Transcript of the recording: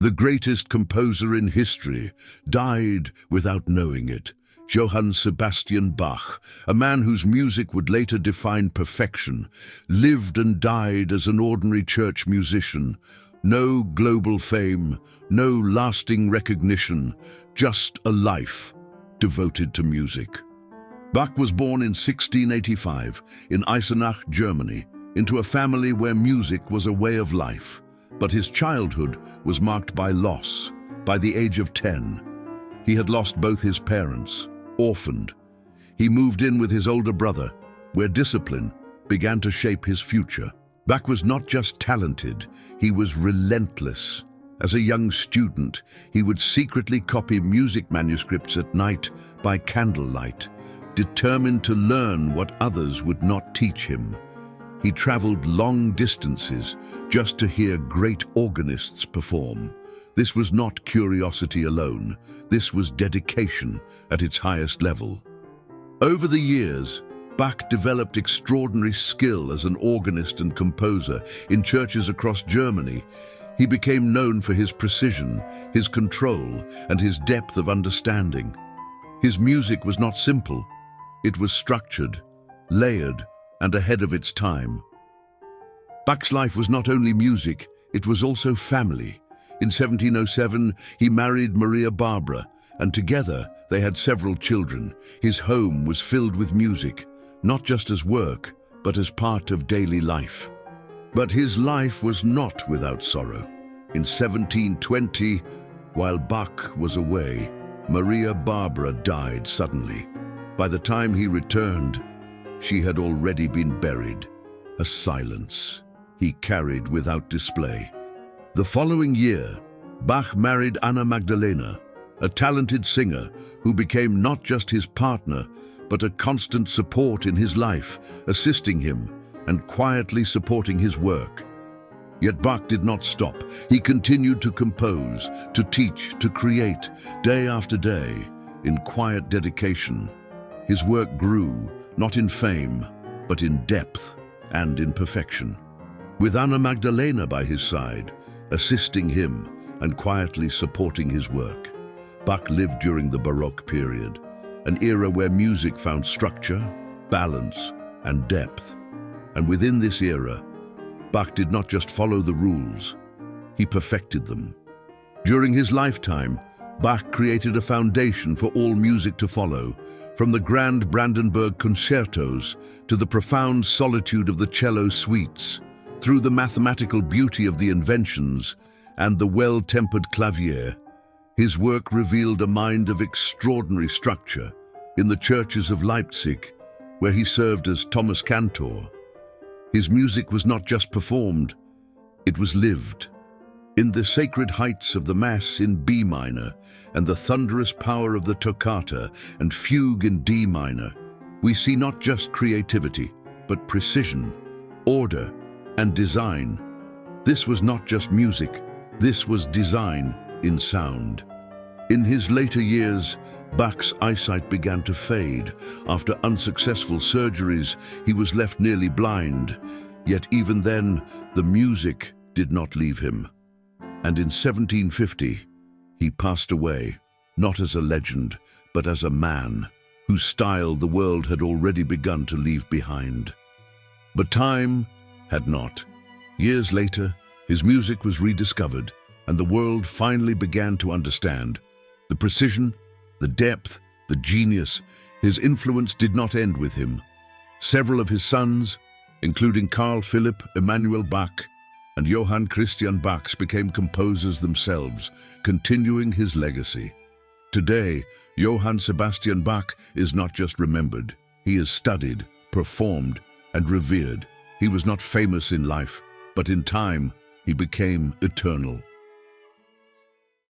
The greatest composer in history died without knowing it. Johann Sebastian Bach, a man whose music would later define perfection, lived and died as an ordinary church musician. No global fame, no lasting recognition, just a life devoted to music. Bach was born in 1685 in Eisenach, Germany, into a family where music was a way of life. But his childhood was marked by loss. By the age of 10, he had lost both his parents, orphaned. He moved in with his older brother, where discipline began to shape his future. Bach was not just talented, he was relentless. As a young student, he would secretly copy music manuscripts at night by candlelight, determined to learn what others would not teach him. He traveled long distances just to hear great organists perform. This was not curiosity alone. This was dedication at its highest level. Over the years, Bach developed extraordinary skill as an organist and composer in churches across Germany. He became known for his precision, his control, and his depth of understanding. His music was not simple. It was structured, layered, and ahead of its time. Bach's life was not only music, it was also family. In 1707, he married Maria Barbara, and together they had several children. His home was filled with music, not just as work, but as part of daily life. But his life was not without sorrow. In 1720, while Bach was away, Maria Barbara died suddenly. By the time he returned, she had already been buried, a silence he carried without display. The following year, Bach married Anna Magdalena, a talented singer who became not just his partner, but a constant support in his life, assisting him and quietly supporting his work. Yet Bach did not stop. He continued to compose, to teach, to create, day after day, in quiet dedication. His work grew, not in fame, but in depth and in perfection. With Anna Magdalena by his side, assisting him and quietly supporting his work, Bach lived during the Baroque period, an era where music found structure, balance, and depth. And within this era, Bach did not just follow the rules, he perfected them. During his lifetime, Bach created a foundation for all music to follow, from the grand Brandenburg concertos to the profound solitude of the cello suites. Through the mathematical beauty of the inventions and the well-tempered clavier, his work revealed a mind of extraordinary structure. In the churches of Leipzig, where he served as Thomas Cantor, his music was not just performed, it was lived. In the sacred heights of the Mass in B minor and the thunderous power of the toccata and fugue in D minor, we see not just creativity, but precision, order, and design. This was not just music, this was design in sound. In his later years, Bach's eyesight began to fade. After unsuccessful surgeries, he was left nearly blind. Yet even then, the music did not leave him. And in 1750, he passed away, not as a legend, but as a man whose style the world had already begun to leave behind. But time had not. Years later, his music was rediscovered, and the world finally began to understand the precision, the depth, the genius. His influence did not end with him. Several of his sons, including Carl Philipp Emanuel Bach and Johann Christian Bach, became composers themselves, continuing his legacy. Today, Johann Sebastian Bach is not just remembered. He is studied, performed, and revered. He was not famous in life, but in time, he became eternal.